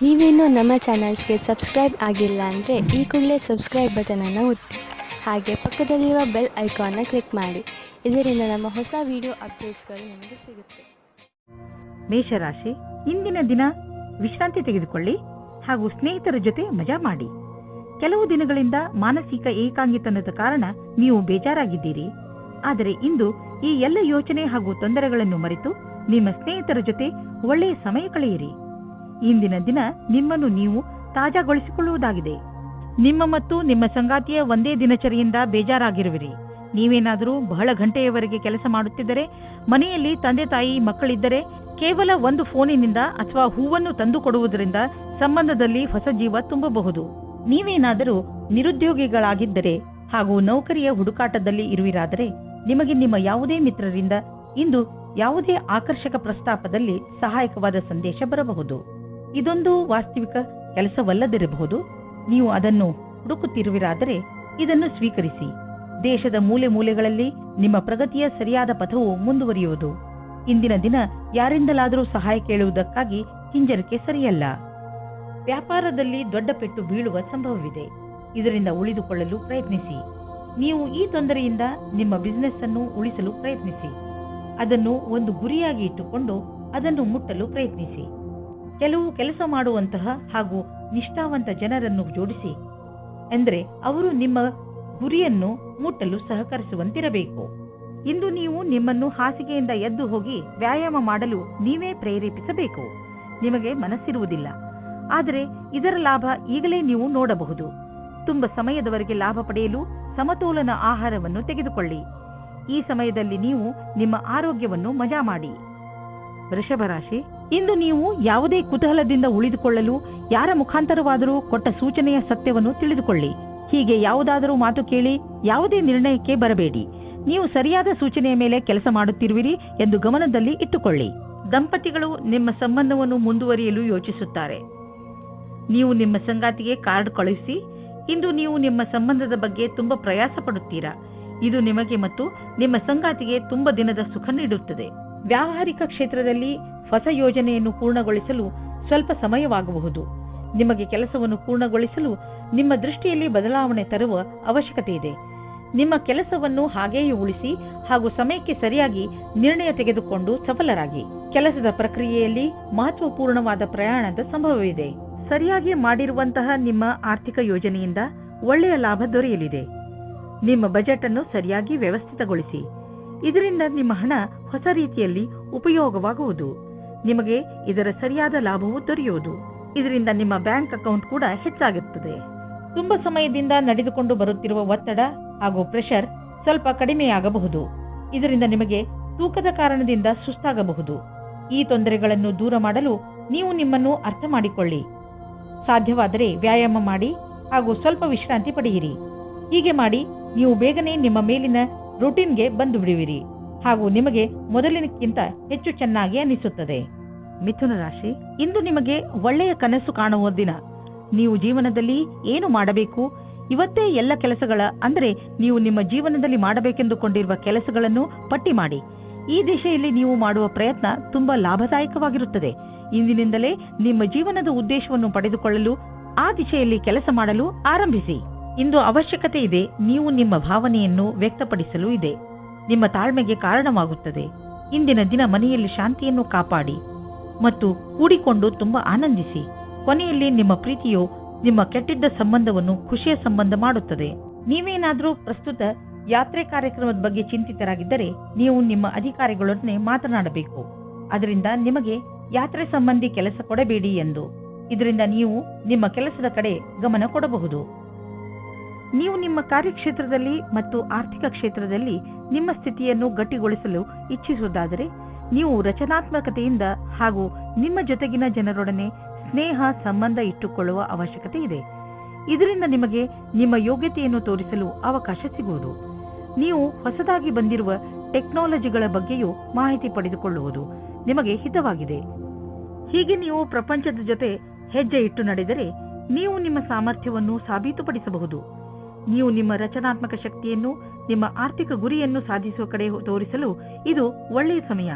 ನೀವೇನೂ ನಮ್ಮ ಚಾನಲ್ಸ್ಗೆ ಸಬ್ಸ್ಕ್ರೈಬ್ ಆಗಿಲ್ಲ ಅಂದರೆ ಈ ಕೂಡಲೇ ಸಬ್ಸ್ಕ್ರೈಬ್ ಬಟನನ್ನು ಒತ್ತಿ ಹಾಗೆ ಪಕ್ಕದಲ್ಲಿರೋ ಬೆಲ್ ಐಕಾನ್ನ ಕ್ಲಿಕ್ ಮಾಡಿ. ಇದರಿಂದ ನಮ್ಮ ಹೊಸ ವಿಡಿಯೋ ಅಪ್ಡೇಟ್ಸ್ಗಳು ನಿಮಗೆ ಸಿಗುತ್ತೆ. ಮೇಷರಾಶಿ, ಇಂದಿನ ದಿನ ವಿಶ್ರಾಂತಿ ತೆಗೆದುಕೊಳ್ಳಿ ಹಾಗೂ ಸ್ನೇಹಿತರ ಜೊತೆ ಮಜಾ ಮಾಡಿ. ಕೆಲವು ದಿನಗಳಿಂದ ಮಾನಸಿಕ ಏಕಾಂಗಿತನದ ಕಾರಣ ನೀವು ಬೇಜಾರಾಗಿದ್ದೀರಿ. ಆದರೆ ಇಂದು ಈ ಎಲ್ಲ ಯೋಚನೆ ಹಾಗೂ ತೊಂದರೆಗಳನ್ನು ಮರೆತು ನಿಮ್ಮ ಸ್ನೇಹಿತರ ಜೊತೆ ಒಳ್ಳೆಯ ಸಮಯ ಕಳೆಯಿರಿ. ಇಂದಿನ ದಿನ ನಿಮ್ಮನ್ನು ನೀವು ತಾಜಾಗೊಳಿಸಿಕೊಳ್ಳುವುದಾಗಿದೆ. ನಿಮ್ಮ ಮತ್ತು ನಿಮ್ಮ ಸಂಗಾತಿಯ ಒಂದೇ ದಿನಚರಿಯಿಂದ ಬೇಜಾರಾಗಿರುವಿರಿ. ನೀವೇನಾದರೂ ಬಹಳ ಗಂಟೆಯವರೆಗೆ ಕೆಲಸ ಮಾಡುತ್ತಿದ್ದರೆ, ಮನೆಯಲ್ಲಿ ತಂದೆ ತಾಯಿ ಮಕ್ಕಳಿದ್ದರೆ ಕೇವಲ ಒಂದು ಫೋನಿನಿಂದ ಅಥವಾ ಹೂವನ್ನು ತಂದು ಕೊಡುವುದರಿಂದ ಸಂಬಂಧದಲ್ಲಿ ಹೊಸ ಜೀವ ತುಂಬಬಹುದು. ನೀವೇನಾದರೂ ನಿರುದ್ಯೋಗಿಗಳಾಗಿದ್ದರೆ ಹಾಗೂ ನೌಕರಿಯ ಹುಡುಕಾಟದಲ್ಲಿ ಇರುವಿರಾದರೆ, ನಿಮಗೆ ನಿಮ್ಮ ಯಾವುದೇ ಮಿತ್ರರಿಂದ ಇಂದು ಯಾವುದೇ ಆಕರ್ಷಕ ಪ್ರಸ್ತಾಪದಲ್ಲಿ ಸಹಾಯಕವಾದ ಸಂದೇಶ ಬರಬಹುದು. ಇದೊಂದು ವಾಸ್ತವಿಕ ಕೆಲಸವಲ್ಲದಿರಬಹುದು. ನೀವು ಅದನ್ನು ಹುಡುಕುತ್ತಿರುವಿರಾದರೆ ಇದನ್ನು ಸ್ವೀಕರಿಸಿ. ದೇಶದ ಮೂಲೆ ಮೂಲೆಗಳಲ್ಲಿ ನಿಮ್ಮ ಪ್ರಗತಿಯ ಸರಿಯಾದ ಪಥವು ಮುಂದುವರಿಯುವುದು. ಇಂದಿನ ದಿನ ಯಾರಿಂದಲಾದರೂ ಸಹಾಯ ಕೇಳುವುದಕ್ಕಾಗಿ ಹಿಂಜರಿಕೆ ಸರಿಯಲ್ಲ. ವ್ಯಾಪಾರದಲ್ಲಿ ದೊಡ್ಡ ಪೆಟ್ಟು ಬೀಳುವ ಸಂಭವವಿದೆ. ಇದರಿಂದ ಉಳಿದುಕೊಳ್ಳಲು ಪ್ರಯತ್ನಿಸಿ. ನೀವು ಈ ತೊಂದರೆಯಿಂದ ನಿಮ್ಮ ಬಿಸಿನೆಸ್ ಅನ್ನು ಉಳಿಸಲು ಪ್ರಯತ್ನಿಸಿ. ಅದನ್ನು ಒಂದು ಗುರಿಯಾಗಿ ಇಟ್ಟುಕೊಂಡು ಅದನ್ನು ಮುಟ್ಟಲು ಪ್ರಯತ್ನಿಸಿ. ಕೆಲವು ಕೆಲಸ ಮಾಡುವಂತಹ ಹಾಗೂ ನಿಷ್ಠಾವಂತ ಜನರನ್ನು ಜೋಡಿಸಿ, ಎಂದರೆ ಅವರು ನಿಮ್ಮ ಗುರಿಯನ್ನು ಮುಟ್ಟಲು ಸಹಕರಿಸುವಂತಿರಬೇಕು. ಇಂದು ನೀವು ನಿಮ್ಮನ್ನು ಹಾಸಿಗೆಯಿಂದ ಎದ್ದು ಹೋಗಿ ವ್ಯಾಯಾಮ ಮಾಡಲು ನೀವೇ ಪ್ರೇರೇಪಿಸಬೇಕು. ನಿಮಗೆ ಮನಸ್ಸಿರುವುದಿಲ್ಲ, ಆದರೆ ಇದರ ಲಾಭ ಈಗಲೇ ನೀವು ನೋಡಬಹುದು. ತುಂಬ ಸಮಯದವರೆಗೆ ಲಾಭ ಪಡೆಯಲು ಸಮತೋಲನ ಆಹಾರವನ್ನು ತೆಗೆದುಕೊಳ್ಳಿ. ಈ ಸಮಯದಲ್ಲಿ ನೀವು ನಿಮ್ಮ ಆರೋಗ್ಯವನ್ನು ಮಜಾ ಮಾಡಿ. ವೃಷಭ ರಾಶಿ, ಇಂದು ನೀವು ಯಾವುದೇ ಕುತೂಹಲದಿಂದ ಉಳಿದುಕೊಳ್ಳಲು ಯಾರ ಮುಖಾಂತರವಾದರೂ ಕೊಟ್ಟ ಸೂಚನೆಯ ಸತ್ಯವನ್ನು ತಿಳಿದುಕೊಳ್ಳಿ. ಹೀಗೆ ಯಾವುದಾದರೂ ಮಾತು ಕೇಳಿ ಯಾವುದೇ ನಿರ್ಣಯಕ್ಕೆ ಬರಬೇಡಿ. ನೀವು ಸರಿಯಾದ ಸೂಚನೆಯ ಮೇಲೆ ಕೆಲಸ ಮಾಡುತ್ತಿರುವಿರಿ ಎಂದು ಗಮನದಲ್ಲಿ ಇಟ್ಟುಕೊಳ್ಳಿ. ದಂಪತಿಗಳು ನಿಮ್ಮ ಸಂಬಂಧವನ್ನು ಮುಂದುವರಿಯಲು ಯೋಚಿಸುತ್ತಾರೆ. ನೀವು ನಿಮ್ಮ ಸಂಗಾತಿಗೆ ಕಾರ್ಡ್ ಕಳುಹಿಸಿ. ಇಂದು ನೀವು ನಿಮ್ಮ ಸಂಬಂಧದ ಬಗ್ಗೆ ತುಂಬಾ ಪ್ರಯಾಸ ಪಡುತ್ತೀರಾ. ಇದು ನಿಮಗೆ ಮತ್ತು ನಿಮ್ಮ ಸಂಗಾತಿಗೆ ತುಂಬಾ ದಿನದ ಸುಖ ನೀಡುತ್ತದೆ. ವ್ಯಾವಹಾರಿಕ ಕ್ಷೇತ್ರದಲ್ಲಿ ಹೊಸ ಯೋಜನೆಯನ್ನು ಪೂರ್ಣಗೊಳಿಸಲು ಸ್ವಲ್ಪ ಸಮಯವಾಗಬಹುದು. ನಿಮಗೆ ಕೆಲಸವನ್ನು ಪೂರ್ಣಗೊಳಿಸಲು ನಿಮ್ಮ ದೃಷ್ಟಿಯಲ್ಲಿ ಬದಲಾವಣೆ ತರುವ ಅವಶ್ಯಕತೆ ಇದೆ. ನಿಮ್ಮ ಕೆಲಸವನ್ನು ಹಾಗೆಯೇ ಉಳಿಸಿ ಹಾಗೂ ಸಮಯಕ್ಕೆ ಸರಿಯಾಗಿ ನಿರ್ಣಯ ತೆಗೆದುಕೊಂಡು ಸಫಲರಾಗಿ. ಕೆಲಸದ ಪ್ರಕ್ರಿಯೆಯಲ್ಲಿ ಮಹತ್ವಪೂರ್ಣವಾದ ಪ್ರಯಾಣದ ಸಂಭವವಿದೆ. ಸರಿಯಾಗಿ ಮಾಡಿರುವಂತಹ ನಿಮ್ಮ ಆರ್ಥಿಕ ಯೋಜನೆಯಿಂದ ಒಳ್ಳೆಯ ಲಾಭ ದೊರೆಯಲಿದೆ. ನಿಮ್ಮ ಬಜೆಟ್ ಅನ್ನು ಸರಿಯಾಗಿ ವ್ಯವಸ್ಥಿತಗೊಳಿಸಿ. ಇದರಿಂದ ನಿಮ್ಮ ಹಣ ಹೊಸ ರೀತಿಯಲ್ಲಿ ಉಪಯೋಗವಾಗುವುದು. ನಿಮಗೆ ಇದರ ಸರಿಯಾದ ಲಾಭವು ದೊರೆಯುವುದು. ಇದರಿಂದ ನಿಮ್ಮ ಬ್ಯಾಂಕ್ ಅಕೌಂಟ್ ಕೂಡ ಹೆಚ್ಚಾಗುತ್ತದೆ. ತುಂಬಾ ಸಮಯದಿಂದ ನಡೆದುಕೊಂಡು ಬರುತ್ತಿರುವ ಒತ್ತಡ ಹಾಗೂ ಪ್ರೆಷರ್ ಸ್ವಲ್ಪ ಕಡಿಮೆಯಾಗಬಹುದು. ಇದರಿಂದ ನಿಮಗೆ ತೂಕದ ಕಾರಣದಿಂದ ಸುಸ್ತಾಗಬಹುದು. ಈ ತೊಂದರೆಗಳನ್ನು ದೂರ ಮಾಡಲು ನೀವು ನಿಮ್ಮನ್ನು ಅರ್ಥ ಮಾಡಿಕೊಳ್ಳಿ. ಸಾಧ್ಯವಾದರೆ ವ್ಯಾಯಾಮ ಮಾಡಿ ಹಾಗೂ ಸ್ವಲ್ಪ ವಿಶ್ರಾಂತಿ ಪಡೆಯಿರಿ. ಹೀಗೆ ಮಾಡಿ ನೀವು ಬೇಗನೆ ನಿಮ್ಮ ಮೇಲಿನ ರೂಟೀನ್ಗೆ ಬಂದು ಬಿಡುವಿರಿ ಹಾಗೂ ನಿಮಗೆ ಮೊದಲಿನಕ್ಕಿಂತ ಹೆಚ್ಚು ಚೆನ್ನಾಗಿ ಅನಿಸುತ್ತದೆ. ಮಿಥುನ ರಾಶಿ, ಇಂದು ನಿಮಗೆ ಒಳ್ಳೆಯ ಕನಸು ಕಾಣುವ ದಿನ. ನೀವು ಜೀವನದಲ್ಲಿ ಏನು ಮಾಡಬೇಕು, ಇವತ್ತೇ ಎಲ್ಲ ಕೆಲಸಗಳ ಅಂದರೆ ನೀವು ನಿಮ್ಮ ಜೀವನದಲ್ಲಿ ಮಾಡಬೇಕೆಂದುಕೊಂಡಿರುವ ಕೆಲಸಗಳನ್ನು ಪಟ್ಟಿ ಮಾಡಿ. ಈ ದಿಶೆಯಲ್ಲಿ ನೀವು ಮಾಡುವ ಪ್ರಯತ್ನ ತುಂಬಾ ಲಾಭದಾಯಕವಾಗಿರುತ್ತದೆ. ಇಂದಿನಿಂದಲೇ ನಿಮ್ಮ ಜೀವನದ ಉದ್ದೇಶವನ್ನು ಪಡೆದುಕೊಳ್ಳಲು ಆ ದಿಶೆಯಲ್ಲಿ ಕೆಲಸ ಮಾಡಲು ಆರಂಭಿಸಿ. ಇಂದು ಅವಶ್ಯಕತೆ ಇದೆ. ನೀವು ನಿಮ್ಮ ಭಾವನೆಯನ್ನು ವ್ಯಕ್ತಪಡಿಸಲು ಇದೆ. ನಿಮ್ಮ ತಾಳ್ಮೆಗೆ ಕಾರಣವಾಗುತ್ತದೆ. ಇಂದಿನ ದಿನ ಮನೆಯಲ್ಲಿ ಶಾಂತಿಯನ್ನು ಕಾಪಾಡಿ ಮತ್ತು ಕೂಡಿಕೊಂಡು ತುಂಬಾ ಆನಂದಿಸಿ. ಕೊನೆಯಲ್ಲಿ ನಿಮ್ಮ ಪ್ರೀತಿಯು ನಿಮ್ಮ ಕೆಟ್ಟಿದ್ದ ಸಂಬಂಧವನ್ನು ಖುಷಿಯ ಸಂಬಂಧ ಮಾಡುತ್ತದೆ. ನೀವೇನಾದರೂ ಪ್ರಸ್ತುತ ಯಾತ್ರೆ ಕಾರ್ಯಕ್ರಮದ ಬಗ್ಗೆ ಚಿಂತಿತರಾಗಿದ್ದರೆ ನೀವು ನಿಮ್ಮ ಅಧಿಕಾರಿಗಳೊಡನೆ ಮಾತನಾಡಬೇಕು. ಅದರಿಂದ ನಿಮಗೆ ಯಾತ್ರೆ ಸಂಬಂಧಿ ಕೆಲಸ ಕೊಡಬೇಡಿ ಎಂದು. ಇದರಿಂದ ನೀವು ನಿಮ್ಮ ಕೆಲಸದ ಕಡೆ ಗಮನ ಕೊಡಬಹುದು. ನೀವು ನಿಮ್ಮ ಕಾರ್ಯಕ್ಷೇತ್ರದಲ್ಲಿ ಮತ್ತು ಆರ್ಥಿಕ ಕ್ಷೇತ್ರದಲ್ಲಿ ನಿಮ್ಮ ಸ್ಥಿತಿಯನ್ನು ಗಟ್ಟಿಗೊಳಿಸಲು ಇಚ್ಛಿಸುವುದಾದರೆ ನೀವು ರಚನಾತ್ಮಕತೆಯಿಂದ ಹಾಗೂ ನಿಮ್ಮ ಜೊತೆಗಿನ ಜನರೊಡನೆ ಸ್ನೇಹ ಸಂಬಂಧ ಇಟ್ಟುಕೊಳ್ಳುವ ಅವಶ್ಯಕತೆ ಇದೆ. ಇದರಿಂದ ನಿಮಗೆ ನಿಮ್ಮ ಯೋಗ್ಯತೆಯನ್ನು ತೋರಿಸಲು ಅವಕಾಶ ಸಿಗುವುದು. ನೀವು ಹೊಸದಾಗಿ ಬಂದಿರುವ ಟೆಕ್ನಾಲಜಿಗಳ ಬಗ್ಗೆಯೂ ಮಾಹಿತಿ ಪಡೆದುಕೊಳ್ಳುವುದು ನಿಮಗೆ ಹಿತವಾಗಿದೆ. ಹೀಗೆ ನೀವು ಪ್ರಪಂಚದ ಜೊತೆ ಹೆಜ್ಜೆ ಇಟ್ಟು ನಡೆದರೆ ನೀವು ನಿಮ್ಮ ಸಾಮರ್ಥ್ಯವನ್ನು ಸಾಬೀತುಪಡಿಸಬಹುದು. ನೀವು ನಿಮ್ಮ ರಚನಾತ್ಮಕ ಶಕ್ತಿಯನ್ನು ನಿಮ್ಮ ಆರ್ಥಿಕ ಗುರಿಯನ್ನು ಸಾಧಿಸುವ ಕಡೆ ತೋರಿಸಲು ಇದು ಒಳ್ಳೆಯ ಸಮಯ.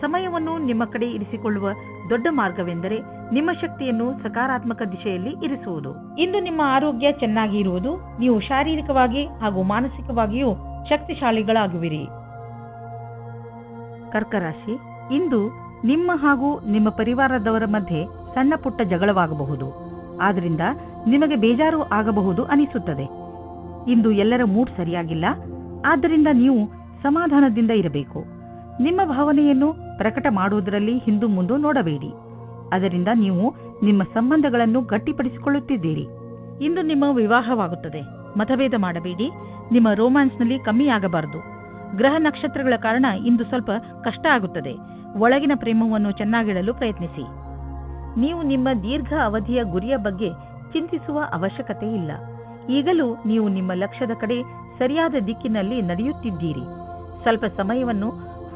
ಸಮಯವನ್ನು ನಿಮ್ಮ ಕಡೆ ಇರಿಸಿಕೊಳ್ಳುವ ದೊಡ್ಡ ಮಾರ್ಗವೆಂದರೆ ನಿಮ್ಮ ಶಕ್ತಿಯನ್ನು ಸಕಾರಾತ್ಮಕ ದಿಶೆಯಲ್ಲಿ ಇರಿಸುವುದು. ಇಂದು ನಿಮ್ಮ ಆರೋಗ್ಯ ಚೆನ್ನಾಗಿ ಇರುವುದು, ನೀವು ಶಾರೀರಿಕವಾಗಿ ಹಾಗೂ ಮಾನಸಿಕವಾಗಿಯೂ ಶಕ್ತಿಶಾಲಿಗಳಾಗುವಿರಿ. ಕರ್ಕ ರಾಶಿ, ಇಂದು ನಿಮ್ಮ ಹಾಗೂ ನಿಮ್ಮ ಪರಿವಾರದವರ ಮಧ್ಯೆ ಸಣ್ಣ ಪುಟ್ಟ ಜಗಳವಾಗಬಹುದು. ಆದ್ರಿಂದ ನಿಮಗೆ ಬೇಜಾರು ಆಗಬಹುದು ಅನಿಸುತ್ತದೆ. ಇಂದು ಎಲ್ಲರ ಮೂಡ್ ಸರಿಯಾಗಿಲ್ಲ, ಆದ್ದರಿಂದ ನೀವು ಸಮಾಧಾನದಿಂದ ಇರಬೇಕು. ನಿಮ್ಮ ಭಾವನೆಯನ್ನು ಪ್ರಕಟ ಮಾಡುವುದರಲ್ಲಿ ಹಿಂದು ಮುಂದೆ ನೋಡಬೇಡಿ. ಅದರಿಂದ ನೀವು ನಿಮ್ಮ ಸಂಬಂಧಗಳನ್ನು ಗಟ್ಟಿಪಡಿಸಿಕೊಳ್ಳುತ್ತಿದ್ದೀರಿ. ಇಂದು ನಿಮ್ಮ ವಿವಾಹವಾಗುತ್ತದೆ. ಮತಭೇದ ಮಾಡಬೇಡಿ. ನಿಮ್ಮ ರೋಮ್ಯಾನ್ಸ್ನಲ್ಲಿ ಕಮ್ಮಿಯಾಗಬಾರದು. ಗ್ರಹ ನಕ್ಷತ್ರಗಳ ಕಾರಣ ಇಂದು ಸ್ವಲ್ಪ ಕಷ್ಟ ಆಗುತ್ತದೆ. ಒಳಗಿನ ಪ್ರೇಮವನ್ನು ಚೆನ್ನಾಗಿಡಲು ಪ್ರಯತ್ನಿಸಿ. ನೀವು ನಿಮ್ಮ ದೀರ್ಘ ಅವಧಿಯ ಗುರಿಯ ಬಗ್ಗೆ ಚಿಂತಿಸುವ ಅವಶ್ಯಕತೆ ಇಲ್ಲ. ಈಗಲೂ ನೀವು ನಿಮ್ಮ ಲಕ್ಷ್ಯದ ಕಡೆ ಸರಿಯಾದ ದಿಕ್ಕಿನಲ್ಲಿ ನಡೆಯುತ್ತಿದ್ದೀರಿ. ಸ್ವಲ್ಪ ಸಮಯವನ್ನು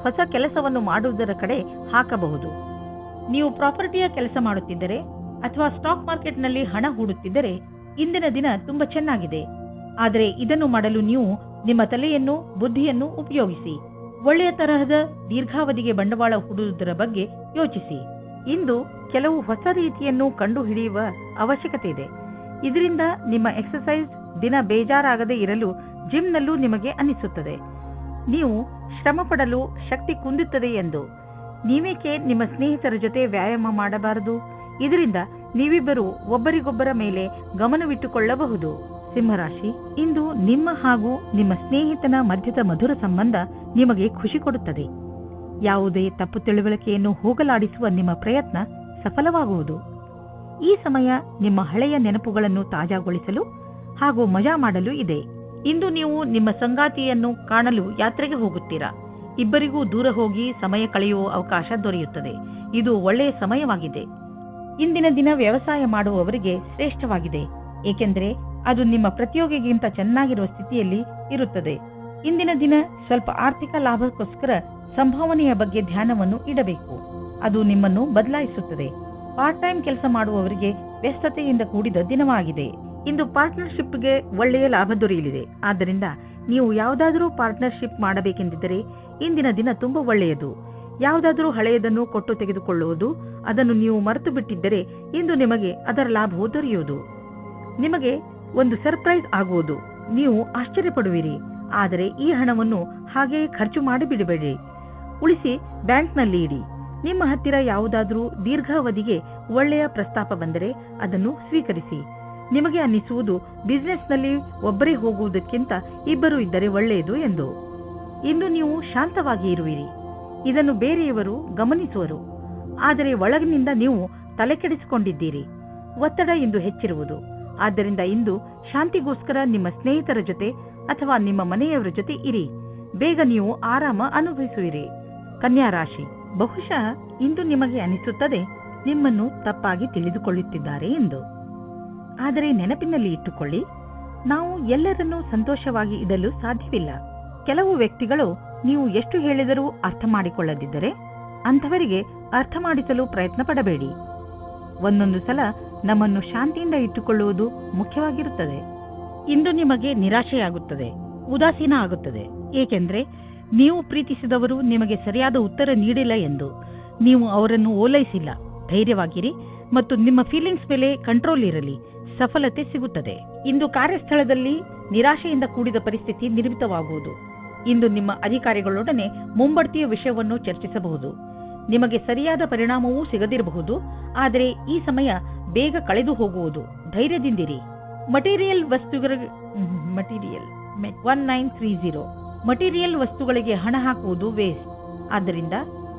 ಹೊಸ ಕೆಲಸವನ್ನು ಮಾಡುವುದರ ಕಡೆ ಹಾಕಬಹುದು. ನೀವು ಪ್ರಾಪರ್ಟಿಯ ಕೆಲಸ ಮಾಡುತ್ತಿದ್ದರೆ ಅಥವಾ ಸ್ಟಾಕ್ ಮಾರ್ಕೆಟ್ನಲ್ಲಿ ಹಣ ಹೂಡುತ್ತಿದ್ದರೆ ಇಂದಿನ ದಿನ ತುಂಬಾ ಚೆನ್ನಾಗಿದೆ. ಆದರೆ ಇದನ್ನು ಮಾಡಲು ನೀವು ನಿಮ್ಮ ತಲೆಯನ್ನು, ಬುದ್ಧಿಯನ್ನು ಉಪಯೋಗಿಸಿ. ಒಳ್ಳೆಯ ತರಹದ ದೀರ್ಘಾವಧಿಗೆ ಬಂಡವಾಳ ಹೂಡುವುದರ ಬಗ್ಗೆ ಯೋಚಿಸಿ. ಇಂದು ಕೆಲವು ಹೊಸ ರೀತಿಯನ್ನು ಕಂಡುಹಿಡಿಯುವ ಅವಶ್ಯಕತೆ ಇದೆ. ಇದರಿಂದ ನಿಮ್ಮ ಎಕ್ಸರ್ಸೈಸ್ ದಿನ ಬೇಜಾರಾಗದೇ ಇರಲು ಜಿಮ್ನಲ್ಲೂ ನಿಮಗೆ ಅನಿಸುತ್ತದೆ. ನೀವು ಶ್ರಮ ಪಡಲು ಶಕ್ತಿ ಕುಂದುತ್ತದೆ ಎಂದು. ನೀವೇಕೆ ನಿಮ್ಮ ಸ್ನೇಹಿತರ ಜೊತೆ ವ್ಯಾಯಾಮ ಮಾಡಬಾರದು? ಇದರಿಂದ ನೀವಿಬ್ಬರು ಒಬ್ಬರಿಗೊಬ್ಬರ ಮೇಲೆ ಗಮನವಿಟ್ಟುಕೊಳ್ಳಬಹುದು. ಸಿಂಹರಾಶಿ, ಇಂದು ನಿಮ್ಮ ಹಾಗೂ ನಿಮ್ಮ ಸ್ನೇಹಿತನ ಮಧ್ಯದ ಮಧುರ ಸಂಬಂಧ ನಿಮಗೆ ಖುಷಿ ಕೊಡುತ್ತದೆ. ಯಾವುದೇ ತಪ್ಪು ತಿಳುವಳಿಕೆಯನ್ನು ಹೋಗಲಾಡಿಸುವ ನಿಮ್ಮ ಪ್ರಯತ್ನ ಸಫಲವಾಗುವುದು. ಈ ಸಮಯ ನಿಮ್ಮ ಹಳೆಯ ನೆನಪುಗಳನ್ನು ತಾಜಾಗೊಳಿಸಲು ಹಾಗೂ ಮಜಾ ಮಾಡಲು ಇದೆ. ಇಂದು ನೀವು ನಿಮ್ಮ ಸಂಗಾತಿಯನ್ನು ಕಾಣಲು ಯಾತ್ರೆಗೆ ಹೋಗುತ್ತೀರಾ. ಇಬ್ಬರಿಗೂ ದೂರ ಹೋಗಿ ಸಮಯ ಕಳೆಯುವ ಅವಕಾಶ ದೊರೆಯುತ್ತದೆ. ಇದು ಒಳ್ಳೆಯ ಸಮಯವಾಗಿದೆ. ಇಂದಿನ ದಿನ ವ್ಯವಸಾಯ ಮಾಡುವವರಿಗೆ ಶ್ರೇಷ್ಠವಾಗಿದೆ, ಏಕೆಂದರೆ ಅದು ನಿಮ್ಮ ಪ್ರತಿಯೋಗಿಗಿಂತ ಚೆನ್ನಾಗಿರುವ ಸ್ಥಿತಿಯಲ್ಲಿ ಇರುತ್ತದೆ. ಇಂದಿನ ದಿನ ಸ್ವಲ್ಪ ಆರ್ಥಿಕ ಲಾಭಕ್ಕೋಸ್ಕರ ಸಂಭಾವನೆಯ ಬಗ್ಗೆ ಧ್ಯಾನವನ್ನು ಇಡಬೇಕು. ಅದು ನಿಮ್ಮನ್ನು ಬದಲಾಯಿಸುತ್ತದೆ. ಪಾರ್ಟ್ ಟೈಮ್ ಕೆಲಸ ಮಾಡುವವರಿಗೆ ವ್ಯಸ್ತತೆಯಿಂದ ಕೂಡಿದ ದಿನವಾಗಿದೆ. ಇಂದು ಪಾರ್ಟ್ನರ್ಶಿಪ್ಗೆ ಒಳ್ಳೆಯ ಲಾಭ ದೊರೆಯಲಿದೆ. ಆದ್ದರಿಂದ ನೀವು ಯಾವುದಾದರೂ ಪಾರ್ಟ್ನರ್ಶಿಪ್ ಮಾಡಬೇಕೆಂದಿದ್ದರೆ ಇಂದಿನ ದಿನ ತುಂಬಾ ಒಳ್ಳೆಯದು. ಯಾವುದಾದರೂ ಹಳೆಯದನ್ನು ಕೊಟ್ಟು ತೆಗೆದುಕೊಳ್ಳುವುದು, ಅದನ್ನು ನೀವು ಮರೆತು ಬಿಟ್ಟಿದ್ದರೆ ಇಂದು ನಿಮಗೆ ಅದರ ಲಾಭವು ದೊರೆಯುವುದು. ನಿಮಗೆ ಒಂದು ಸರ್ಪ್ರೈಸ್ ಆಗುವುದು. ನೀವು ಆಶ್ಚರ್ಯಪಡುವಿರಿ. ಆದರೆ ಈ ಹಣವನ್ನು ಹಾಗೆಯೇ ಖರ್ಚು ಮಾಡಿಬಿಡಬೇಡಿ. ಉಳಿಸಿ ಬ್ಯಾಂಕ್ನಲ್ಲಿ ಇಡಿ. ನಿಮ್ಮ ಹತ್ತಿರ ಯಾವುದಾದರೂ ದೀರ್ಘಾವಧಿಗೆ ಒಳ್ಳೆಯ ಪ್ರಸ್ತಾಪ ಬಂದರೆ ಅದನ್ನು ಸ್ವೀಕರಿಸಿ. ನಿಮಗೆ ಅನ್ನಿಸುವುದು ಬಿಸಿನೆಸ್ನಲ್ಲಿ ಒಬ್ಬರೇ ಹೋಗುವುದಕ್ಕಿಂತ ಇಬ್ಬರು ಇದ್ದರೆ ಒಳ್ಳೆಯದು ಎಂದು. ಇಂದು ನೀವು ಶಾಂತವಾಗಿ ಇರುವಿರಿ. ಇದನ್ನು ಬೇರೆಯವರು ಗಮನಿಸುವರು. ಆದರೆ ಒಳಗಿನಿಂದ ನೀವು ತಲೆಕೆಡಿಸಿಕೊಂಡಿದ್ದೀರಿ. ಒತ್ತಡ ಇಂದು ಹೆಚ್ಚಿರುವುದು. ಆದ್ದರಿಂದ ಇಂದು ಶಾಂತಿಗೋಸ್ಕರ ನಿಮ್ಮ ಸ್ನೇಹಿತರ ಜೊತೆ ಅಥವಾ ನಿಮ್ಮ ಮನೆಯವರ ಜೊತೆ ಇರಿ. ಬೇಗ ನೀವು ಆರಾಮ ಅನುಭವಿಸುವಿರಿ. ಕನ್ಯಾ ರಾಶಿ, ಬಹುಶಃ ಇಂದು ನಿಮಗೆ ಅನಿಸುತ್ತದೆ ನಿಮ್ಮನ್ನು ತಪ್ಪಾಗಿ ತಿಳಿದುಕೊಳ್ಳುತ್ತಿದ್ದಾರೆ ಎಂದು. ಆದರೆ ನೆನಪಿನಲ್ಲಿ ಇಟ್ಟುಕೊಳ್ಳಿ, ನಾವು ಎಲ್ಲರನ್ನೂ ಸಂತೋಷವಾಗಿ ಇಡಲು ಸಾಧ್ಯವಿಲ್ಲ. ಕೆಲವು ವ್ಯಕ್ತಿಗಳು ನೀವು ಎಷ್ಟು ಹೇಳಿದರೂ ಅರ್ಥ ಮಾಡಿಕೊಳ್ಳದಿದ್ದರೆ ಅಂಥವರಿಗೆ ಅರ್ಥ ಮಾಡಿಸಲು ಪ್ರಯತ್ನ ಪಡಬೇಡಿ. ಒಂದೊಂದು ಸಲ ನಮ್ಮನ್ನು ಶಾಂತಿಯಿಂದ ಇಟ್ಟುಕೊಳ್ಳುವುದು ಮುಖ್ಯವಾಗಿರುತ್ತದೆ. ಇಂದು ನಿಮಗೆ ನಿರಾಶೆಯಾಗುತ್ತದೆ, ಉದಾಸೀನ ಆಗುತ್ತದೆ, ಏಕೆಂದರೆ ನೀವು ಪ್ರೀತಿಸಿದವರು ನಿಮಗೆ ಸರಿಯಾದ ಉತ್ತರ ನೀಡಿಲ್ಲ ಎಂದು. ನೀವು ಅವರನ್ನು ಓಲೈಸಿಲ್ಲ. ಧೈರ್ಯವಾಗಿರಿ ಮತ್ತು ನಿಮ್ಮ ಫೀಲಿಂಗ್ಸ್ ಮೇಲೆ ಕಂಟ್ರೋಲ್ ಇರಲಿ. ಸಫಲತೆ ಸಿಗುತ್ತದೆ. ಇಂದು ಕಾರ್ಯಸ್ಥಳದಲ್ಲಿ ನಿರಾಶೆಯಿಂದ ಕೂಡಿದ ಪರಿಸ್ಥಿತಿ ನಿರ್ಮಿತವಾಗುವುದು. ಇಂದು ನಿಮ್ಮ ಅಧಿಕಾರಿಗಳೊಡನೆ ಮುಂಬಡ್ತಿಯ ವಿಷಯವನ್ನು ಚರ್ಚಿಸಬಹುದು. ನಿಮಗೆ ಸರಿಯಾದ ಪರಿಣಾಮವೂ ಸಿಗದಿರಬಹುದು. ಆದರೆ ಈ ಸಮಯ ಬೇಗ ಕಳೆದು ಹೋಗುವುದು. ಧೈರ್ಯದಿಂದಿರಿ. ಮಟೀರಿಯಲ್ 1930 ಮಟೀರಿಯಲ್ ವಸ್ತುಗಳಿಗೆ ಹಣ ಹಾಕುವುದು ವೇಸ್ಟ್. ಆದ್ದರಿಂದ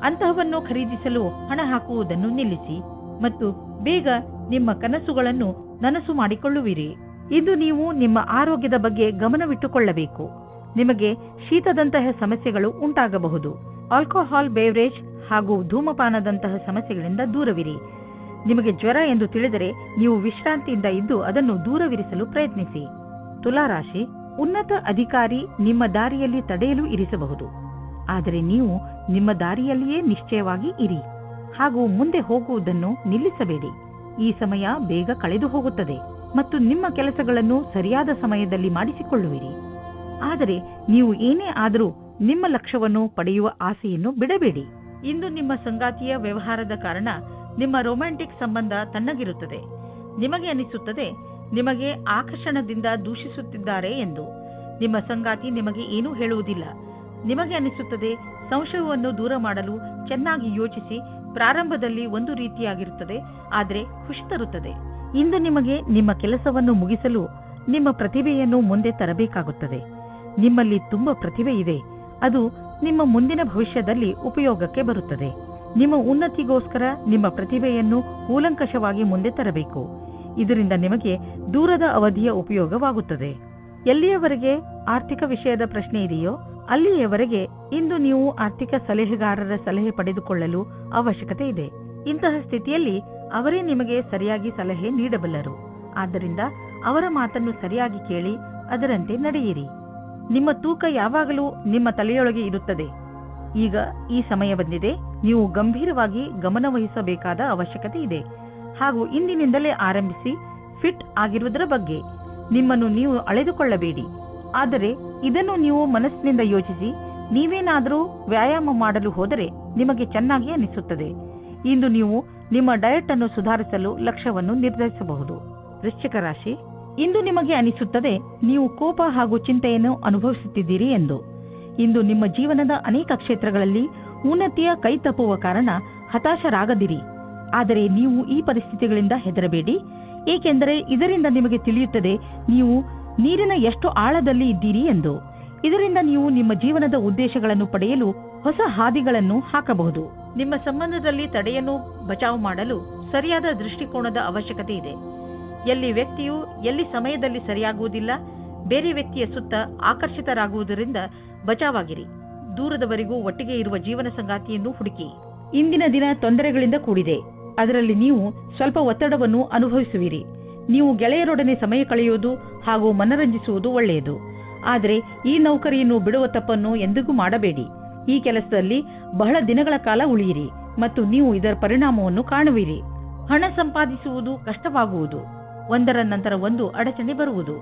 ಅಂತಹವನ್ನು ಖರೀದಿಸಲು ಹಣ ಹಾಕುವುದನ್ನು ನಿಲ್ಲಿಸಿ ಮತ್ತು ಬೇಗ ನಿಮ್ಮ ಕನಸುಗಳನ್ನು ನನಸು ಮಾಡಿಕೊಳ್ಳುವಿರಿ. ಇದು ನೀವು ನಿಮ್ಮ ಆರೋಗ್ಯದ ಬಗ್ಗೆ ಗಮನವಿಟ್ಟುಕೊಳ್ಳಬೇಕು. ನಿಮಗೆ ಶೀತದಂತಹ ಸಮಸ್ಯೆಗಳು ಉಂಟಾಗಬಹುದು. ಆಲ್ಕೋಹಾಲ್ ಬೇವರೇಜ್ ಹಾಗೂ ಧೂಮಪಾನದಂತಹ ಸಮಸ್ಯೆಗಳಿಂದ ದೂರವಿರಿ. ನಿಮಗೆ ಜ್ವರ ಎಂದು ತಿಳಿದರೆ ನೀವು ವಿಶ್ರಾಂತಿಯಿಂದ ಇದ್ದು ಅದನ್ನು ದೂರವಿರಿಸಲು ಪ್ರಯತ್ನಿಸಿ. ತುಲಾರಾಶಿ, ಉನ್ನತ ಅಧಿಕಾರಿ ನಿಮ್ಮ ದಾರಿಯಲ್ಲಿ ತಡೆಯಲು ಇರಿಸಬಹುದು. ಆದರೆ ನೀವು ನಿಮ್ಮ ದಾರಿಯಲ್ಲಿಯೇ ನಿಶ್ಚಯವಾಗಿ ಇರಿ ಹಾಗೂ ಮುಂದೆ ಹೋಗುವುದನ್ನು ನಿಲ್ಲಿಸಬೇಡಿ. ಈ ಸಮಯ ಬೇಗ ಕಳೆದು ಹೋಗುತ್ತದೆ ಮತ್ತು ನಿಮ್ಮ ಕೆಲಸಗಳನ್ನು ಸರಿಯಾದ ಸಮಯದಲ್ಲಿ ಮಾಡಿಸಿಕೊಳ್ಳುವಿರಿ. ಆದರೆ ನೀವು ಏನೇ ಆದರೂ ನಿಮ್ಮ ಲಕ್ಷ್ಯವನ್ನು ಪಡೆಯುವ ಆಸೆಯನ್ನು ಬಿಡಬೇಡಿ. ಇಂದು ನಿಮ್ಮ ಸಂಗಾತಿಯ ವ್ಯವಹಾರದ ಕಾರಣ ನಿಮ್ಮ ರೊಮ್ಯಾಂಟಿಕ್ ಸಂಬಂಧ ತಣ್ಣಗಿರುತ್ತದೆ. ನಿಮಗೆ ಅನಿಸುತ್ತದೆ ನಿಮಗೆ ಆಕರ್ಷಣದಿಂದ ದೂಷಿಸುತ್ತಿದ್ದಾರೆ ಎಂದು. ನಿಮ್ಮ ಸಂಗಾತಿ ನಿಮಗೆ ಏನೂ ಹೇಳುವುದಿಲ್ಲ. ನಿಮಗೆ ಅನಿಸುತ್ತದೆ ಸಂಶಯವನ್ನು ದೂರ ಮಾಡಲು ಚೆನ್ನಾಗಿ ಯೋಚಿಸಿ. ಪ್ರಾರಂಭದಲ್ಲಿ ಒಂದು ರೀತಿಯಾಗಿರುತ್ತದೆ, ಆದರೆ ಖುಷಿ ತರುತ್ತದೆ. ಇಂದು ನಿಮಗೆ ನಿಮ್ಮ ಕೆಲಸವನ್ನು ಮುಗಿಸಲು ನಿಮ್ಮ ಪ್ರತಿಭೆಯನ್ನು ಮುಂದೆ ತರಬೇಕಾಗುತ್ತದೆ. ನಿಮ್ಮಲ್ಲಿ ತುಂಬಾ ಪ್ರತಿಭೆ ಇದೆ. ಅದು ನಿಮ್ಮ ಮುಂದಿನ ಭವಿಷ್ಯದಲ್ಲಿ ಉಪಯೋಗಕ್ಕೆ ಬರುತ್ತದೆ. ನಿಮ್ಮ ಉನ್ನತಿಗೋಸ್ಕರ ನಿಮ್ಮ ಪ್ರತಿಭೆಯನ್ನು ಕೂಲಂಕಷವಾಗಿ ಮುಂದೆ ತರಬೇಕು. ಇದರಿಂದ ನಿಮಗೆ ದೂರದ ಅವಧಿಯ ಉಪಯೋಗವಾಗುತ್ತದೆ. ಎಲ್ಲಿಯವರೆಗೆ ಆರ್ಥಿಕ ವಿಷಯದ ಪ್ರಶ್ನೆ ಇದೆಯೋ ಅಲ್ಲಿಯವರೆಗೆ ಇಂದು ನೀವು ಆರ್ಥಿಕ ಸಲಹೆಗಾರರ ಸಲಹೆ ಪಡೆದುಕೊಳ್ಳಲು ಅವಶ್ಯಕತೆ ಇದೆ. ಇಂತಹ ಸ್ಥಿತಿಯಲ್ಲಿ ಅವರೇ ನಿಮಗೆ ಸರಿಯಾಗಿ ಸಲಹೆ ನೀಡಬಲ್ಲರು. ಆದ್ದರಿಂದ ಅವರ ಮಾತನ್ನು ಸರಿಯಾಗಿ ಕೇಳಿ, ಅದರಂತೆ ನಡೆಯಿರಿ. ನಿಮ್ಮ ತೂಕ ಯಾವಾಗಲೂ ನಿಮ್ಮ ತಲೆಯೊಳಗೆ ಇರುತ್ತದೆ. ಈಗ ಈ ಸಮಯ ಬಂದಿದೆ. ನೀವು ಗಂಭೀರವಾಗಿ ಗಮನವಹಿಸಬೇಕಾದ ಅವಶ್ಯಕತೆ ಇದೆ. ಹಾಗೂ ಇಂದಿನಿಂದಲೇ ಆರಂಭಿಸಿ ಫಿಟ್ ಆಗಿರುವುದರ ಬಗ್ಗೆ ನಿಮ್ಮನ್ನು ನೀವು ಅಳೆದುಕೊಳ್ಳಬೇಡಿ. ಆದರೆ ಇದನ್ನು ನೀವು ಮನಸ್ಸಿನಿಂದ ಯೋಚಿಸಿ. ನೀವೇನಾದರೂ ವ್ಯಾಯಾಮ ಮಾಡಲು ಹೋದರೆ ನಿಮಗೆ ಚೆನ್ನಾಗಿ ಅನಿಸುತ್ತದೆ. ಇಂದು ನೀವು ನಿಮ್ಮ ಡಯಟ್ ಅನ್ನು ಸುಧಾರಿಸಲು ಲಕ್ಷ್ಯವನ್ನು ನಿರ್ಧರಿಸಬಹುದು. ವೃಶ್ಚಿಕ ರಾಶಿ, ಇಂದು ನಿಮಗೆ ಅನಿಸುತ್ತದೆ ನೀವು ಕೋಪ ಹಾಗೂ ಚಿಂತೆಯನ್ನು ಅನುಭವಿಸುತ್ತಿದ್ದೀರಿ ಎಂದು. ಇಂದು ನಿಮ್ಮ ಜೀವನದ ಅನೇಕ ಕ್ಷೇತ್ರಗಳಲ್ಲಿ ಉನ್ನತಿಯ ಕೈ ತಪ್ಪುವ ಕಾರಣ ಹತಾಶರಾಗದಿರಿ. ಆದರೆ ನೀವು ಈ ಪರಿಸ್ಥಿತಿಗಳಿಂದ ಹೆದರಬೇಡಿ, ಏಕೆಂದರೆ ಇದರಿಂದ ನಿಮಗೆ ತಿಳಿಯುತ್ತದೆ ನೀವು ನೀರಿನ ಎಷ್ಟು ಆಳದಲ್ಲಿ ಇದ್ದೀರಿ ಎಂದು. ಇದರಿಂದ ನೀವು ನಿಮ್ಮ ಜೀವನದ ಉದ್ದೇಶಗಳನ್ನು ಪಡೆಯಲು ಹೊಸ ಹಾದಿಗಳನ್ನು ಹಾಕಬಹುದು. ನಿಮ್ಮ ಸಂಬಂಧದಲ್ಲಿ ತಡೆಯನ್ನು ಬಚಾವು ಮಾಡಲು ಸರಿಯಾದ ದೃಷ್ಟಿಕೋನದ ಅವಶ್ಯಕತೆ ಇದೆ. ಎಲ್ಲಿ ವ್ಯಕ್ತಿಯು ಎಲ್ಲಿ ಸಮಯದಲ್ಲಿ ಸರಿಯಾಗುವುದಿಲ್ಲ, ಬೇರೆ ವ್ಯಕ್ತಿಯ ಸುತ್ತ ಆಕರ್ಷಿತರಾಗುವುದರಿಂದ ಬಚಾವಾಗಿರಿ. ದೂರದವರೆಗೂ ಒಟ್ಟಿಗೆ ಇರುವ ಜೀವನ ಸಂಗಾತಿಯನ್ನು ಹುಡುಕಿ. ಇಂದಿನ ದಿನ ತೊಂದರೆಗಳಿಂದ ಕೂಡಿದೆ. ಅದರಲ್ಲಿ ನೀವು ಸ್ವಲ್ಪ ಒತ್ತಡವನ್ನು ಅನುಭವಿಸುವಿರಿ. ನೀವು ಗೆಳೆಯರೊಡನೆ ಸಮಯ ಕಳೆಯುವುದು ಹಾಗೂ ಮನರಂಜಿಸುವುದು ಒಳ್ಳೆಯದು. ಆದರೆ ಈ ನೌಕರಿಯನ್ನು ಬಿಡುವ ತಪ್ಪನ್ನು ಎಂದಿಗೂ ಮಾಡಬೇಡಿ. ಈ ಕೆಲಸದಲ್ಲಿ ಬಹಳ ದಿನಗಳ ಕಾಲ ಉಳಿಯಿರಿ ಮತ್ತು ನೀವು ಇದರ ಪರಿಣಾಮವನ್ನು ಕಾಣುವಿರಿ. ಹಣ ಸಂಪಾದಿಸುವುದು ಕಷ್ಟವಾಗುವುದು. ಒಂದರ ನಂತರ ಒಂದು ಅಡಚಣೆ ಬರುವುದು.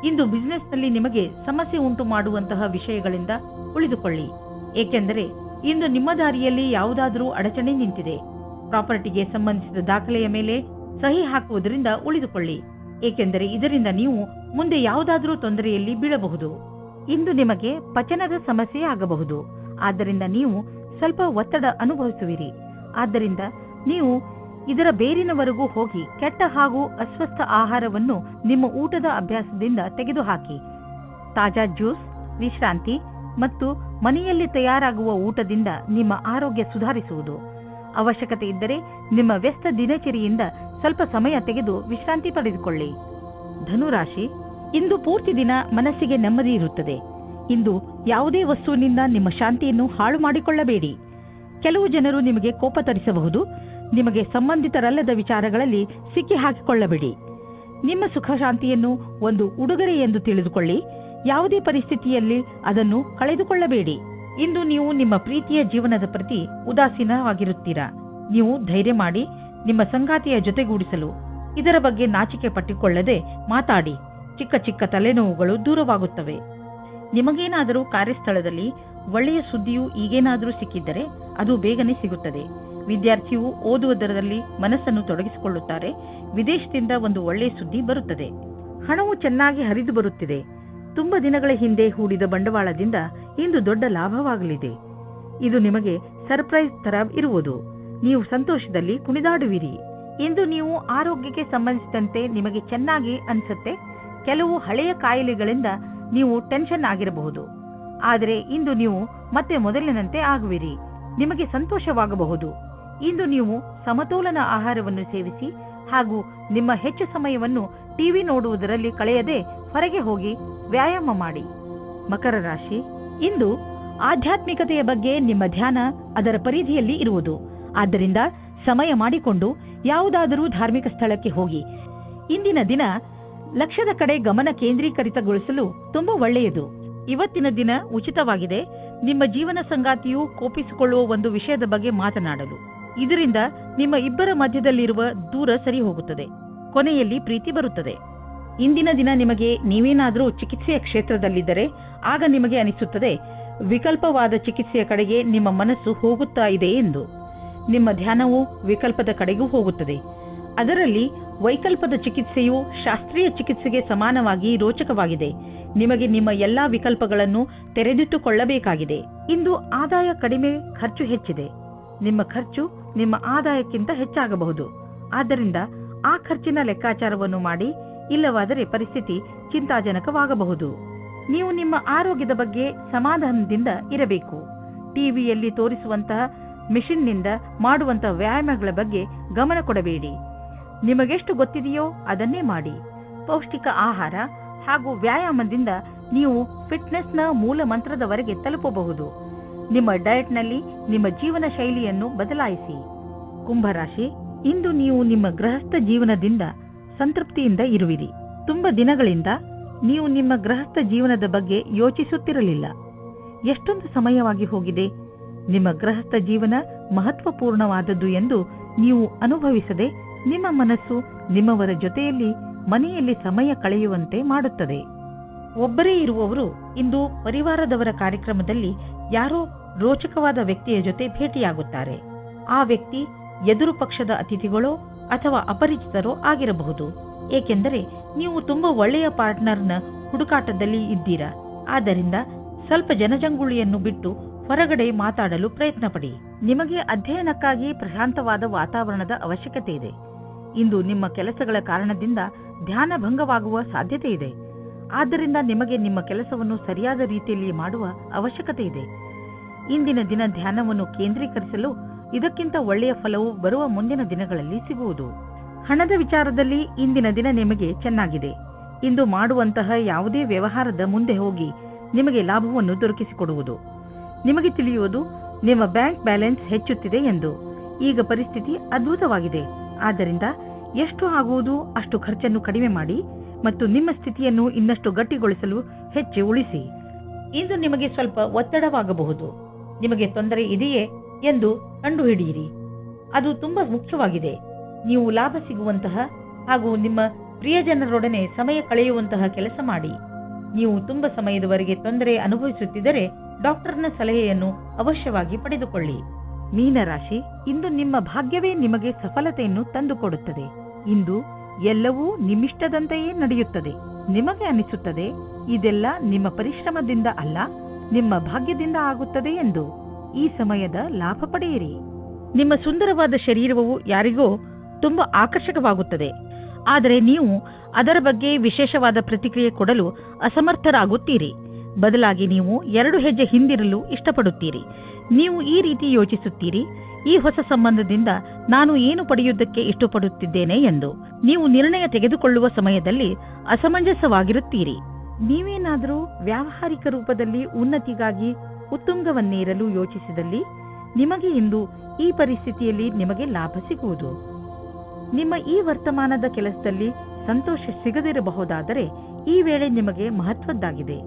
ಇಂದು ಬಿಸಿನೆಸ್ನಲ್ಲಿ ನಿಮಗೆ ಸಮಸ್ಯೆ ಉಂಟು ಮಾಡುವಂತಹ ವಿಷಯಗಳಿಂದ ಉಳಿದುಕೊಳ್ಳಿ, ಏಕೆಂದರೆ ಇಂದು ನಿಮ್ಮ ದಾರಿಯಲ್ಲಿ ಯಾವುದಾದರೂ ಅಡಚಣೆ ನಿಂತಿದೆ. ಪ್ರಾಪರ್ಟಿಗೆ ಸಂಬಂಧಿಸಿದ ದಾಖಲೆಯ ಮೇಲೆ ಸಹಿ ಹಾಕುವುದರಿಂದ ಉಳಿದುಕೊಳ್ಳಿ, ಏಕೆಂದರೆ ಇದರಿಂದ ನೀವು ಮುಂದೆ ಯಾವುದಾದರೂ ತೊಂದರೆಯಲ್ಲಿ ಬೀಳಬಹುದು. ಇಂದು ನಿಮಗೆ ಪಚನದ ಸಮಸ್ಯೆ ಆಗಬಹುದು. ಆದ್ದರಿಂದ ನೀವು ಸ್ವಲ್ಪ ಒತ್ತಡ ಅನುಭವಿಸುವಿರಿ. ಆದ್ದರಿಂದ ನೀವು ಇದರ ಬೇರಿನವರೆಗೂ ಹೋಗಿ ಕೆಟ್ಟ ಹಾಗೂ ಅಸ್ವಸ್ಥ ಆಹಾರವನ್ನು ನಿಮ್ಮ ಊಟದ ಅಭ್ಯಾಸದಿಂದ ತೆಗೆದುಹಾಕಿ. ತಾಜಾ ಜ್ಯೂಸ್, ವಿಶ್ರಾಂತಿ ಮತ್ತು ಮನೆಯಲ್ಲಿ ತಯಾರಾಗುವ ಊಟದಿಂದ ನಿಮ್ಮ ಆರೋಗ್ಯ ಸುಧಾರಿಸುವುದು. ಅವಶ್ಯಕತೆ ಇದ್ದರೆ ನಿಮ್ಮ ವ್ಯಸ್ತ ದಿನಚರಿಯಿಂದ ಸ್ವಲ್ಪ ಸಮಯ ತೆಗೆದು ವಿಶ್ರಾಂತಿ ಪಡೆದುಕೊಳ್ಳಿ. ಧನುರಾಶಿ, ಇಂದು ಪೂರ್ತಿ ದಿನ ಮನಸ್ಸಿಗೆ ನೆಮ್ಮದಿ ಇರುತ್ತದೆ. ಇಂದು ಯಾವುದೇ ವಸ್ತುವಿನಿಂದ ನಿಮ್ಮ ಶಾಂತಿಯನ್ನು ಹಾಳು ಮಾಡಿಕೊಳ್ಳಬೇಡಿ. ಕೆಲವು ಜನರು ನಿಮಗೆ ಕೋಪ ತರಿಸಬಹುದು. ನಿಮಗೆ ಸಂಬಂಧಿತರಲ್ಲದ ವಿಚಾರಗಳಲ್ಲಿ ಸಿಕ್ಕಿ ಹಾಕಿಕೊಳ್ಳಬೇಡಿ. ನಿಮ್ಮ ಸುಖ ಶಾಂತಿಯನ್ನು ಒಂದು ಉಡುಗೊರೆ ಎಂದು ತಿಳಿದುಕೊಳ್ಳಿ. ಯಾವುದೇ ಪರಿಸ್ಥಿತಿಯಲ್ಲಿ ಅದನ್ನು ಕಳೆದುಕೊಳ್ಳಬೇಡಿ. ಇಂದು ನೀವು ನಿಮ್ಮ ಪ್ರೀತಿಯ ಜೀವನದ ಪ್ರತಿ ಉದಾಸೀನವಾಗಿರುತ್ತೀರಾ. ನೀವು ಧೈರ್ಯ ಮಾಡಿ ನಿಮ್ಮ ಸಂಗಾತಿಯ ಜೊತೆಗೂಡಿಸಲು ಇದರ ಬಗ್ಗೆ ನಾಚಿಕೆ ಪಟ್ಟಿಕೊಳ್ಳದೆ ಮಾತಾಡಿ. ಚಿಕ್ಕ ಚಿಕ್ಕ ತಲೆನೋವುಗಳು ದೂರವಾಗುತ್ತವೆ. ನಿಮಗೇನಾದರೂ ಕಾರ್ಯಸ್ಥಳದಲ್ಲಿ ಒಳ್ಳೆಯ ಸುದ್ದಿಯು ಈಗೇನಾದರೂ ಸಿಕ್ಕಿದ್ದರೆ ಅದು ಬೇಗನೆ ಸಿಗುತ್ತದೆ. ವಿದ್ಯಾರ್ಥಿಯು ಓದುವುದರಲ್ಲಿ ಮನಸ್ಸನ್ನು ತೊಡಗಿಸಿಕೊಳ್ಳುತ್ತಾರೆ. ವಿದೇಶದಿಂದ ಒಂದು ಒಳ್ಳೆಯ ಸುದ್ದಿ ಬರುತ್ತದೆ. ಹಣವು ಚೆನ್ನಾಗಿ ಹರಿದು ಬರುತ್ತಿದೆ. ತುಂಬಾ ದಿನಗಳ ಹಿಂದೆ ಹೂಡಿದ ಬಂಡವಾಳದಿಂದ ಇಂದು ದೊಡ್ಡ ಲಾಭವಾಗಲಿದೆ. ಇದು ನಿಮಗೆ ಸರ್ಪ್ರೈಸ್ ತರ ಇರುವುದು. ನೀವು ಸಂತೋಷದಲ್ಲಿ ಕುಣಿದಾಡುವಿರಿ. ಇಂದು ನೀವು ಆರೋಗ್ಯಕ್ಕೆ ಸಂಬಂಧಿಸಿದಂತೆ ನಿಮಗೆ ಚೆನ್ನಾಗಿ ಅನಿಸುತ್ತೆ. ಕೆಲವು ಹಳೆಯ ಕಾಯಿಲೆಗಳಿಂದ ನೀವು ಟೆನ್ಷನ್ ಆಗಿರಬಹುದು. ಆದರೆ ಇಂದು ನೀವು ಮತ್ತೆ ಮೊದಲಿನಂತೆ ಆಗುವಿರಿ. ನಿಮಗೆ ಸಂತೋಷವಾಗಬಹುದು. ಇಂದು ನೀವು ಸಮತೋಲನ ಆಹಾರವನ್ನು ಸೇವಿಸಿ ಹಾಗೂ ನಿಮ್ಮ ಹೆಚ್ಚು ಸಮಯವನ್ನು ಟಿವಿ ನೋಡುವುದರಲ್ಲಿ ಕಳೆಯದೆ ಹೊರಗೆ ಹೋಗಿ ವ್ಯಾಯಾಮ ಮಾಡಿ. ಮಕರ ರಾಶಿ, ಇಂದು ಆಧ್ಯಾತ್ಮಿಕತೆಯ ಬಗ್ಗೆ ನಿಮ್ಮ ಧ್ಯಾನ ಅದರ ಪರಿಧಿಯಲ್ಲಿ ಇರುವುದು. ಆದ್ದರಿಂದ ಸಮಯ ಮಾಡಿಕೊಂಡು ಯಾವುದಾದರೂ ಧಾರ್ಮಿಕ ಸ್ಥಳಕ್ಕೆ ಹೋಗಿ. ಇಂದಿನ ದಿನ ಲಕ್ಷ್ಯದ ಕಡೆ ಗಮನ ಕೇಂದ್ರೀಕರಿತಗೊಳಿಸಲು ತುಂಬಾ ಒಳ್ಳೆಯದು. ಇವತ್ತಿನ ದಿನ ಉಚಿತವಾಗಿದೆ. ನಿಮ್ಮ ಜೀವನ ಸಂಗಾತಿಯು ಕೋಪಿಸಿಕೊಳ್ಳುವ ಒಂದು ವಿಷಯದ ಬಗ್ಗೆ ಮಾತನಾಡಲು. ಇದರಿಂದ ನಿಮ್ಮ ಇಬ್ಬರ ಮಧ್ಯದಲ್ಲಿರುವ ದೂರ ಸರಿ ಹೋಗುತ್ತದೆ. ಕೊನೆಯಲ್ಲಿ ಪ್ರೀತಿ ಬರುತ್ತದೆ. ಇಂದಿನ ದಿನ ನಿಮಗೆ ನೀವೇನಾದರೂ ಚಿಕಿತ್ಸೆಯ ಕ್ಷೇತ್ರದಲ್ಲಿದ್ದರೆ ಆಗ ನಿಮಗೆ ಅನಿಸುತ್ತದೆ ವಿಕಲ್ಪವಾದ ಚಿಕಿತ್ಸೆಯ ಕಡೆಗೆ ನಿಮ್ಮ ಮನಸ್ಸು ಹೋಗುತ್ತಾ ಇದೆ ಎಂದು. ನಿಮ್ಮ ಧ್ಯಾನವು ವಿಕಲ್ಪದ ಕಡೆಗೂ ಹೋಗುತ್ತದೆ. ಅದರಲ್ಲಿ ವೈಕಲ್ಪದ ಚಿಕಿತ್ಸೆಯು ಶಾಸ್ತ್ರೀಯ ಚಿಕಿತ್ಸೆಗೆ ಸಮಾನವಾಗಿ ರೋಚಕವಾಗಿದೆ. ನಿಮಗೆ ನಿಮ್ಮ ಎಲ್ಲಾ ವಿಕಲ್ಪಗಳನ್ನು ತೆರೆದಿಟ್ಟುಕೊಳ್ಳಬೇಕಾಗಿದೆ. ಇಂದು ಆದಾಯ ಕಡಿಮೆ, ಖರ್ಚು ಹೆಚ್ಚಿದೆ. ನಿಮ್ಮ ಖರ್ಚು ನಿಮ್ಮ ಆದಾಯಕ್ಕಿಂತ ಹೆಚ್ಚಾಗಬಹುದು. ಆದ್ದರಿಂದ ಆ ಖರ್ಚಿನ ಲೆಕ್ಕಾಚಾರವನ್ನು ಮಾಡಿ, ಇಲ್ಲವಾದರೆ ಪರಿಸ್ಥಿತಿ ಚಿಂತಾಜನಕವಾಗಬಹುದು. ನೀವು ನಿಮ್ಮ ಆರೋಗ್ಯದ ಬಗ್ಗೆ ಸಮಾಧಾನದಿಂದ ಇರಬೇಕು. ಟಿವಿಯಲ್ಲಿ ತೋರಿಸುವಂತಹ ಮಿಷನ್ನಿಂದ ಮಾಡುವಂತಹ ವ್ಯಾಯಾಮಗಳ ಬಗ್ಗೆ ಗಮನ ಕೊಡಬೇಡಿ. ನಿಮಗೆಷ್ಟು ಗೊತ್ತಿದೆಯೋ ಅದನ್ನೇ ಮಾಡಿ. ಪೌಷ್ಟಿಕ ಆಹಾರ ಹಾಗೂ ವ್ಯಾಯಾಮದಿಂದ ನೀವು ಫಿಟ್ನೆಸ್ನ ಮೂಲ ಮಂತ್ರದವರೆಗೆ ತಲುಪಬಹುದು. ನಿಮ್ಮ ಡಯಟ್ನಲ್ಲಿ ನಿಮ್ಮ ಜೀವನ ಶೈಲಿಯನ್ನು ಬದಲಾಯಿಸಿ. ಕುಂಭರಾಶಿ, ಇಂದು ನೀವು ನಿಮ್ಮ ಗೃಹಸ್ಥ ಜೀವನದಿಂದ ಸಂತೃಪ್ತಿಯಿಂದ ಇರುವಿರಿ. ತುಂಬ ದಿನಗಳಿಂದ ನೀವು ನಿಮ್ಮ ಗೃಹಸ್ಥ ಜೀವನದ ಬಗ್ಗೆ ಯೋಚಿಸುತ್ತಿರಲಿಲ್ಲ. ಎಷ್ಟೊಂದು ಸಮಯವಾಗಿ ಹೋಗಿದೆ. ನಿಮ್ಮ ಗೃಹಸ್ಥ ಜೀವನ ಮಹತ್ವಪೂರ್ಣವಾದದ್ದು ಎಂದು ನೀವು ಅನುಭವಿಸದೆ ನಿಮ್ಮ ಮನಸ್ಸು ನಿಮ್ಮವರ ಜೊತೆಯಲ್ಲಿ ಮನೆಯಲ್ಲಿ ಸಮಯ ಕಳೆಯುವಂತೆ ಮಾಡುತ್ತದೆ. ಒಬ್ಬರೇ ಇರುವವರು ಇಂದು ಪರಿವಾರದವರ ಕಾರ್ಯಕ್ರಮದಲ್ಲಿ ಯಾರೋ ರೋಚಕವಾದ ವ್ಯಕ್ತಿಯ ಜೊತೆ ಭೇಟಿಯಾಗುತ್ತಾರೆ. ಆ ವ್ಯಕ್ತಿ ಎದುರು ಪಕ್ಷದ ಅತಿಥಿಗಳೋ ಅಥವಾ ಅಪರಿಚಿತರೋ ಆಗಿರಬಹುದು. ಏಕೆಂದರೆ ನೀವು ತುಂಬಾ ಒಳ್ಳೆಯ ಪಾರ್ಟ್ನರ್ನ ಹುಡುಕಾಟದಲ್ಲಿ ಇದ್ದೀರಾ. ಆದ್ದರಿಂದ ಸ್ವಲ್ಪ ಜನಜಂಗುಳಿಯನ್ನು ಬಿಟ್ಟು ಹೊರಗಡೆ ಮಾತಾಡಲು ಪ್ರಯತ್ನ ಪಡಿ. ನಿಮಗೆ ಅಧ್ಯಯನಕ್ಕಾಗಿ ಪ್ರಶಾಂತವಾದ ವಾತಾವರಣದ ಅವಶ್ಯಕತೆ ಇದೆ. ಇಂದು ನಿಮ್ಮ ಕೆಲಸಗಳ ಕಾರಣದಿಂದ ಧ್ಯಾನ ಭಂಗವಾಗುವ ಸಾಧ್ಯತೆ ಇದೆ. ಆದ್ದರಿಂದ ನಿಮಗೆ ನಿಮ್ಮ ಕೆಲಸವನ್ನು ಸರಿಯಾದ ರೀತಿಯಲ್ಲಿ ಮಾಡುವ ಅವಶ್ಯಕತೆ ಇದೆ. ಇಂದಿನ ದಿನ ಧ್ಯಾನವನ್ನು ಕೇಂದ್ರೀಕರಿಸಲು ಇದಕ್ಕಿಂತ ಒಳ್ಳೆಯ ಫಲವು ಬರುವ ಮುಂದಿನ ದಿನಗಳಲ್ಲಿ ಸಿಗುವುದು. ಹಣದ ವಿಚಾರದಲ್ಲಿ ಇಂದಿನ ದಿನ ನಿಮಗೆ ಚೆನ್ನಾಗಿದೆ. ಇಂದು ಮಾಡುವಂತಹ ಯಾವುದೇ ವ್ಯವಹಾರದ ಮುಂದೆ ಹೋಗಿ ನಿಮಗೆ ಲಾಭವನ್ನು ದೊರಕಿಸಿಕೊಡುವುದು. ನಿಮಗೆ ತಿಳಿಯುವುದು ನಿಮ್ಮ ಬ್ಯಾಂಕ್ ಬ್ಯಾಲೆನ್ಸ್ ಹೆಚ್ಚುತ್ತಿದೆ ಎಂದು. ಈಗ ಪರಿಸ್ಥಿತಿ ಅದ್ಭುತವಾಗಿದೆ. ಆದ್ದರಿಂದ ಎಷ್ಟು ಆಗುವುದು ಅಷ್ಟು ಖರ್ಚನ್ನು ಕಡಿಮೆ ಮಾಡಿ ಮತ್ತು ನಿಮ್ಮ ಸ್ಥಿತಿಯನ್ನು ಇನ್ನಷ್ಟು ಗಟ್ಟಿಗೊಳಿಸಲು ಹೆಚ್ಚು ಉಳಿಸಿ. ಇಂದು ನಿಮಗೆ ಸ್ವಲ್ಪ ಒತ್ತಡವಾಗಬಹುದು. ನಿಮಗೆ ತೊಂದರೆ ಇದೆಯೇ ಎಂದು ಕಂಡುಹಿಡಿಯಿರಿ. ಅದು ತುಂಬಾ ಮುಖ್ಯವಾಗಿದೆ. ನೀವು ಲಾಭ ಸಿಗುವಂತಹ ಹಾಗೂ ನಿಮ್ಮ ಪ್ರಿಯಜನರೊಡನೆ ಸಮಯ ಕಳೆಯುವಂತಹ ಕೆಲಸ ಮಾಡಿ. ನೀವು ತುಂಬಾ ಸಮಯದವರೆಗೆ ತೊಂದರೆ ಅನುಭವಿಸುತ್ತಿದ್ದರೆ ಡಾಕ್ಟರ್ನ ಸಲಹೆಯನ್ನು ಅವಶ್ಯವಾಗಿ ಪಡೆದುಕೊಳ್ಳಿ. ಮೀನರಾಶಿ, ಇಂದು ನಿಮ್ಮ ಭಾಗ್ಯವೇ ನಿಮಗೆ ಸಫಲತೆಯನ್ನು ತಂದುಕೊಡುತ್ತದೆ. ಇಂದು ಎಲ್ಲವೂ ನಿಮ್ಮಿಷ್ಟದಂತೆಯೇ ನಡೆಯುತ್ತದೆ. ನಿಮಗೆ ಅನಿಸುತ್ತದೆ ಇದೆಲ್ಲ ನಿಮ್ಮ ಪರಿಶ್ರಮದಿಂದ ಅಲ್ಲ, ನಿಮ್ಮ ಭಾಗ್ಯದಿಂದ ಆಗುತ್ತದೆ ಎಂದು. ಈ ಸಮಯದ ಲಾಭ ಪಡೆಯಿರಿ. ನಿಮ್ಮ ಸುಂದರವಾದ ಶರೀರವು ಯಾರಿಗೋ ತುಂಬಾ ಆಕರ್ಷಕವಾಗುತ್ತದೆ. ಆದರೆ ನೀವು ಅದರ ಬಗ್ಗೆ ವಿಶೇಷವಾದ ಪ್ರತಿಕ್ರಿಯೆ ಕೊಡಲು ಅಸಮರ್ಥರಾಗುತ್ತೀರಿ. ಬದಲಾಗಿ ನೀವು 2 ಹೆಜ್ಜೆ ಹಿಂದಿರಲು ಇಷ್ಟಪಡುತ್ತೀರಿ. ನೀವು ಈ ರೀತಿ ಯೋಚಿಸುತ್ತೀರಿ, ಈ ಹೊಸ ಸಂಬಂಧದಿಂದ ನಾನು ಏನು ಪಡೆಯುವುದಕ್ಕೆ ಇಷ್ಟಪಡುತ್ತಿದ್ದೇನೆ ಎಂದು. ನೀವು ನಿರ್ಣಯ ತೆಗೆದುಕೊಳ್ಳುವ ಸಮಯದಲ್ಲಿ ಅಸಮಂಜಸವಾಗಿರುತ್ತೀರಿ. ನೀವೇನಾದರೂ ವ್ಯಾವಹಾರಿಕ ರೂಪದಲ್ಲಿ ಉನ್ನತಿಗಾಗಿ ಉತ್ತುಂಗವನ್ನೇರಲು ಯೋಚಿಸಿದಲ್ಲಿ ನಿಮಗೆ ಇಂದು ಈ ಪರಿಸ್ಥಿತಿಯಲ್ಲಿ ನಿಮಗೆ ಲಾಭ ಸಿಗುವುದು. ನಿಮ್ಮ ಈ ವರ್ತಮಾನದ ಕೆಲಸದಲ್ಲಿ ಸಂತೋಷ ಸಿಗದಿರಬಹುದಾದರೆ ಈ ವೇಳೆ ನಿಮಗೆ ಮಹತ್ವದ್ದಾಗಿದೆ.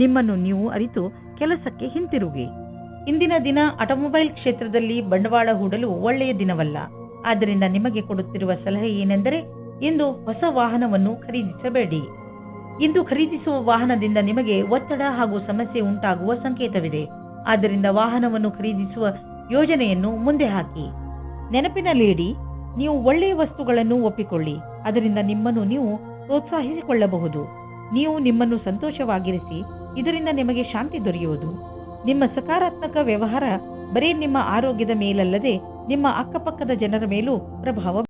ನಿಮ್ಮನ್ನು ನೀವು ಅರಿತು ಕೆಲಸಕ್ಕೆ ಹಿಂತಿರುಗಿ. ಇಂದಿನ ದಿನ ಆಟೋಮೊಬೈಲ್ ಕ್ಷೇತ್ರದಲ್ಲಿ ಬಂಡವಾಳ ಹೂಡಲು ಒಳ್ಳೆಯ ದಿನವಲ್ಲ. ಆದ್ದರಿಂದ ನಿಮಗೆ ಕೊಡುತ್ತಿರುವ ಸಲಹೆ ಏನೆಂದರೆ ಇಂದು ಹೊಸ ವಾಹನವನ್ನು ಖರೀದಿಸಬೇಡಿ. ಇಂದು ಖರೀದಿಸುವ ವಾಹನದಿಂದ ನಿಮಗೆ ಒತ್ತಡ ಹಾಗೂ ಸಮಸ್ಯೆ ಉಂಟಾಗುವ ಸಂಕೇತವಿದೆ. ಆದ್ದರಿಂದ ವಾಹನವನ್ನು ಖರೀದಿಸುವ ಯೋಜನೆಯನ್ನು ಮುಂದೆ ಹಾಕಿ. ನೆನಪಿನಲ್ಲಿಡಿ, ನೀವು ಒಳ್ಳೆಯ ವಸ್ತುಗಳನ್ನು ಒಪ್ಪಿಕೊಳ್ಳಿ. ಅದರಿಂದ ನಿಮ್ಮನ್ನು ನೀವು ಪ್ರೋತ್ಸಾಹಿಸಿಕೊಳ್ಳಬಹುದು. ನೀವು ನಿಮ್ಮನ್ನು ಸಂತೋಷವಾಗಿರಿಸಿ. ಇದರಿಂದ ನಿಮಗೆ ಶಾಂತಿ ದೊರೆಯುವುದು. ನಿಮ್ಮ ಸಕಾರಾತ್ಮಕ ವ್ಯವಹಾರ ಬರೀ ನಿಮ್ಮ ಆರೋಗ್ಯದ ಮೇಲಲ್ಲದೆ ನಿಮ್ಮ ಅಕ್ಕಪಕ್ಕದ ಜನರ ಮೇಲೂ ಪ್ರಭಾವ